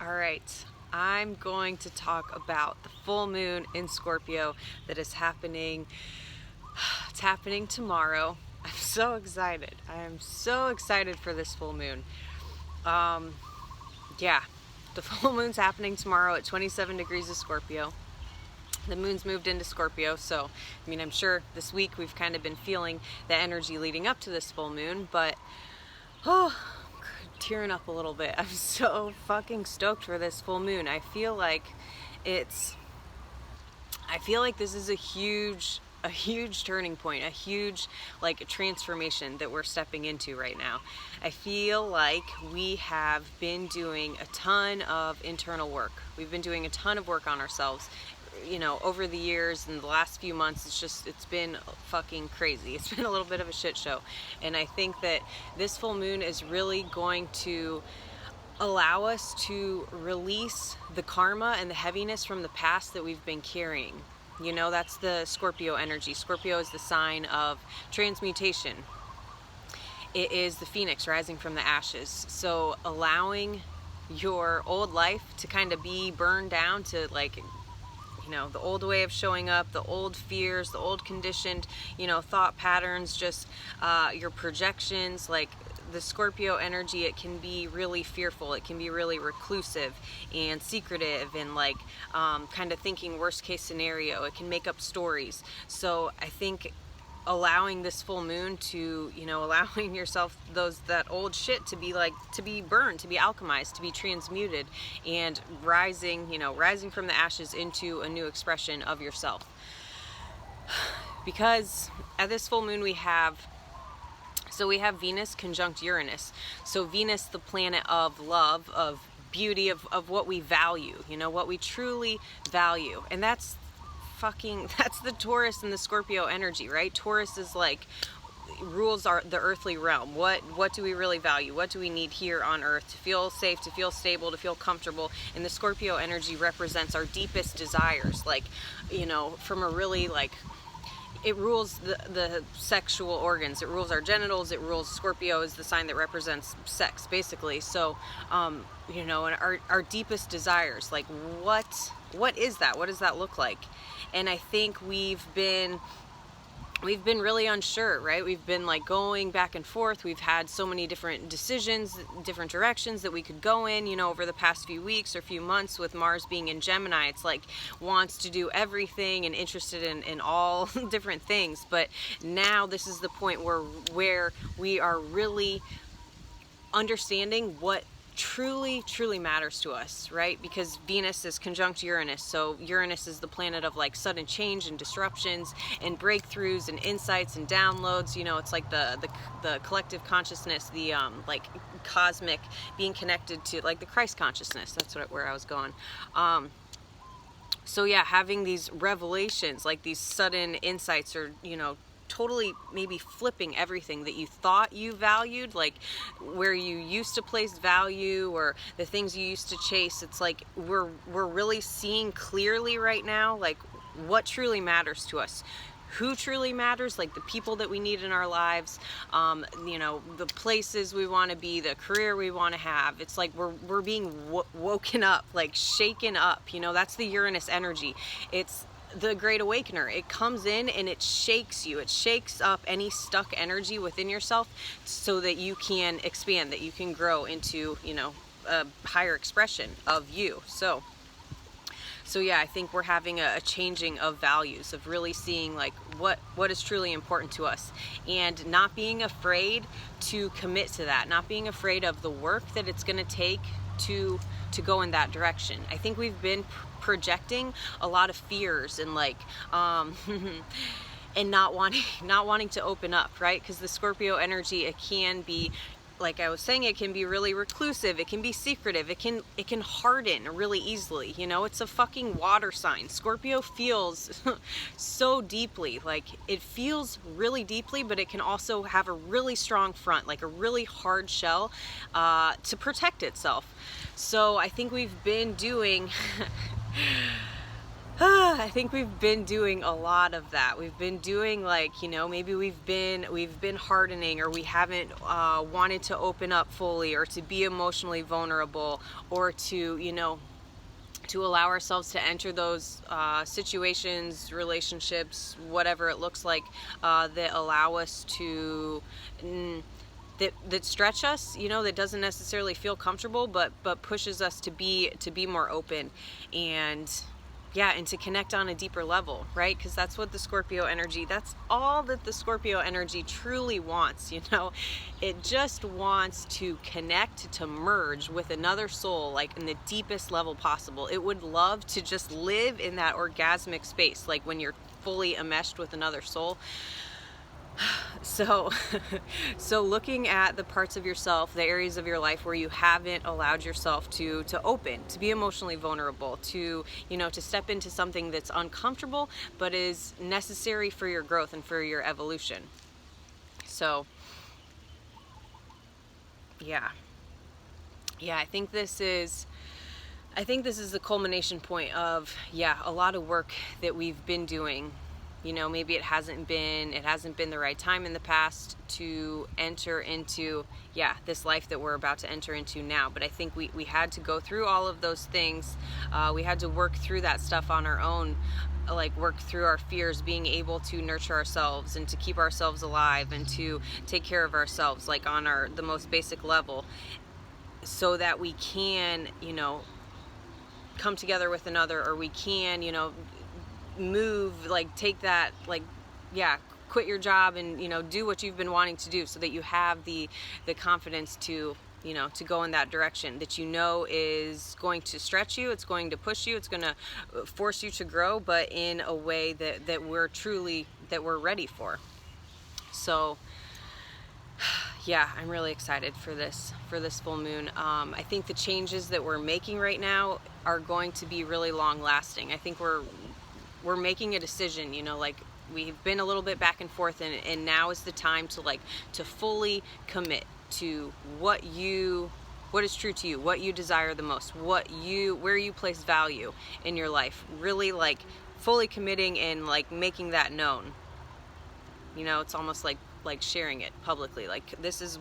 All right, I'm going to talk about the full moon in Scorpio that is happening. It's happening tomorrow. I'm so excited. I am so excited for this full moon. Yeah, the full moon's happening tomorrow at 27 degrees of Scorpio. The moon's moved into Scorpio, so I'm sure this week we've kind of been feeling the energy leading up to this full moon, but oh, tearing up a little bit. I'm so fucking stoked for this full moon. I feel like this is a huge turning point, a huge transformation that we're stepping into right now. I feel like we have been doing a ton of internal work. We've been doing a ton of work on ourselves, over the years and the last few months. It's been fucking crazy. It's been a little bit of a shit show. And I think that this full moon is really going to allow us to release the karma and the heaviness from the past that we've been carrying. That's the Scorpio energy. Scorpio is the sign of transmutation. It is the phoenix rising from the ashes. So allowing your old life to kind of be burned down to the old way of showing up, the old fears, the old conditioned, thought patterns, just your projections. Like the Scorpio energy, it can be really fearful. It can be really reclusive and secretive and kind of thinking worst case scenario. It can make up stories. So I think allowing this full moon to, allowing yourself that old shit to be burned, to be alchemized, to be transmuted, and rising from the ashes into a new expression of yourself. Because at this full moon we have Venus conjunct Uranus. So Venus, the planet of love, of beauty, of what we value, what we truly value. And that's the Taurus and the Scorpio energy, right? Taurus is rules the earthly realm. What do we really value? What do we need here on earth to feel safe, to feel stable, to feel comfortable? And the Scorpio energy represents our deepest desires, from a really it rules the sexual organs. It rules our genitals. It rules. Scorpio is the sign that represents sex, basically. So, and our deepest desires, what is that? What does that look like? And I think we've been really unsure, right? We've been going back and forth. We've had so many different decisions, different directions that we could go in, over the past few weeks or few months. With Mars being in Gemini, it's wants to do everything and interested in all different things. But now this is the point where we are really understanding what truly matters to us, right? Because Venus is conjunct Uranus. So Uranus is the planet of sudden change and disruptions and breakthroughs and insights and downloads. It's the collective consciousness, the cosmic, being connected to the Christ consciousness. That's where I was going. So yeah, having these revelations, these sudden insights, or totally maybe flipping everything that you thought you valued, where you used to place value, or the things you used to chase. It's we're really seeing clearly right now what truly matters to us, who truly matters, the people that we need in our lives, the places we want to be, the career we want to have. It's we're being woken up, shaken up. That's the Uranus energy. It's the Great Awakener. It comes in and it shakes you. It shakes up any stuck energy within yourself so that you can expand, that you can grow into, a higher expression of you. So yeah, I think we're having a changing of values, of really seeing what is truly important to us, and not being afraid to commit to that, not being afraid of the work that it's going to take to go in that direction. I think we've been projecting a lot of fears and and not wanting to open up, right? Because the Scorpio energy, it can be, like I was saying, it can be really reclusive. It can be secretive. It can harden really easily. It's a fucking water sign. Scorpio feels so deeply. It feels really deeply, but it can also have a really strong front, a really hard shell to protect itself. So I think we've been doing I think we've been doing a lot of that. We've been doing, like, maybe we've been hardening, or we haven't wanted to open up fully, or to be emotionally vulnerable, or to allow ourselves to enter those situations, relationships, whatever it looks like, that allow us to that stretch us, that doesn't necessarily feel comfortable, but pushes us to be more open, and and to connect on a deeper level, right? Because that's what the Scorpio energy, that's all that the Scorpio energy truly wants. It just wants to connect, to merge with another soul, like in the deepest level possible. It would love to just live in that orgasmic space, like when you're fully enmeshed with another soul. So looking at the parts of yourself, the areas of your life where you haven't allowed yourself to open, to be emotionally vulnerable, to step into something that's uncomfortable but is necessary for your growth and for your evolution. So yeah, I think this is the culmination point of a lot of work that we've been doing. Maybe it hasn't been the right time in the past to enter into this life that we're about to enter into now. But I think we had to go through all of those things. We had to work through that stuff on our own, like work through our fears, being able to nurture ourselves and to keep ourselves alive and to take care of ourselves, like on the most basic level, so that we can come together with another, or we can move, like take that, like quit your job and do what you've been wanting to do, so that you have the confidence to to go in that direction that is going to stretch you, it's going to push you, it's going to force you to grow, but in a way that we're ready for. So I'm really excited for this full moon. I think the changes that we're making right now are going to be really long lasting. I think we're making a decision, like we've been a little bit back and forth, and now is the time to fully commit to what is true to you, what you desire the most, where you place value in your life, really like fully committing and like making that known. It's almost like sharing it publicly, like this is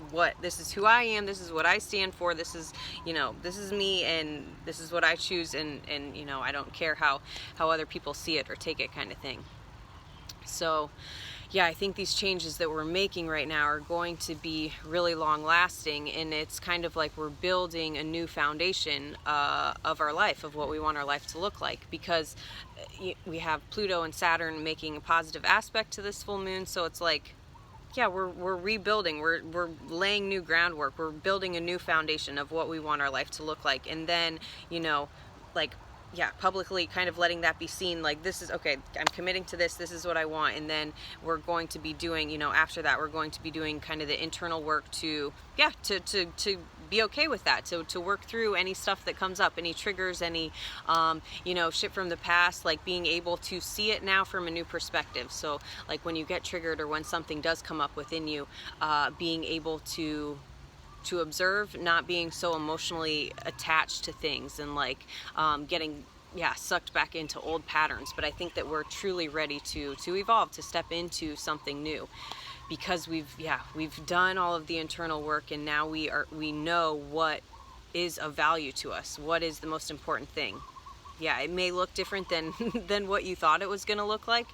who I am, this is what I stand for, this is this is me, and this is what I choose, and I don't care how other people see it or take it, kind of thing. So I think these changes that we're making right now are going to be really long lasting, and it's kind of like we're building a new foundation of our life, of what we want our life to look like, because we have Pluto and Saturn making a positive aspect to this full moon. So it's like we're rebuilding, we're laying new groundwork, we're building a new foundation of what we want our life to look like, and then publicly kind of letting that be seen, like this is okay, I'm committing to this is what I want. And then we're going to be doing, after that, we're going to be doing kind of the internal work to be okay with that, to work through any stuff that comes up, any triggers, any shit from the past, like being able to see it now from a new perspective. So like when you get triggered, or when something does come up within you, being able to observe, not being so emotionally attached to things, and getting sucked back into old patterns. But I think that we're truly ready to evolve, to step into something new, because we've done all of the internal work, and now we know what is of value to us, what is the most important thing. It may look different than than what you thought it was going to look like,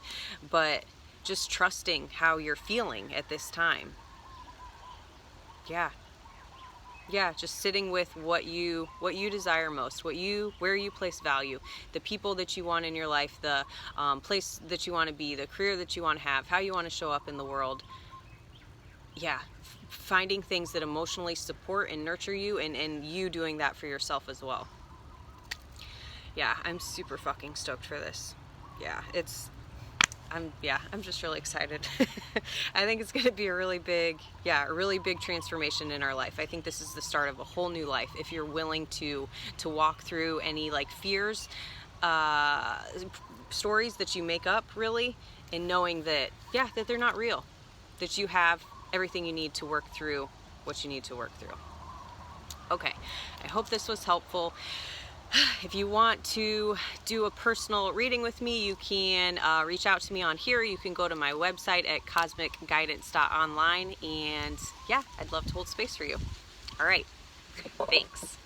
but just trusting how you're feeling at this time. Just sitting with what you desire most, where you place value, the people that you want in your life, the place that you want to be, the career that you want to have, how you want to show up in the world. Finding things that emotionally support and nurture you, and you doing that for yourself as well. I'm super fucking stoked for this. I'm just really excited. I think it's going to be a really big transformation in our life. I think this is the start of a whole new life, if you're willing to walk through any fears, stories that you make up, really, and knowing that they're not real, that you have everything you need to work through what you need to work through. Okay, I hope this was helpful. If you want to do a personal reading with me, you can reach out to me on here. You can go to my website at cosmicguidance.online, and yeah, I'd love to hold space for you. All right, thanks.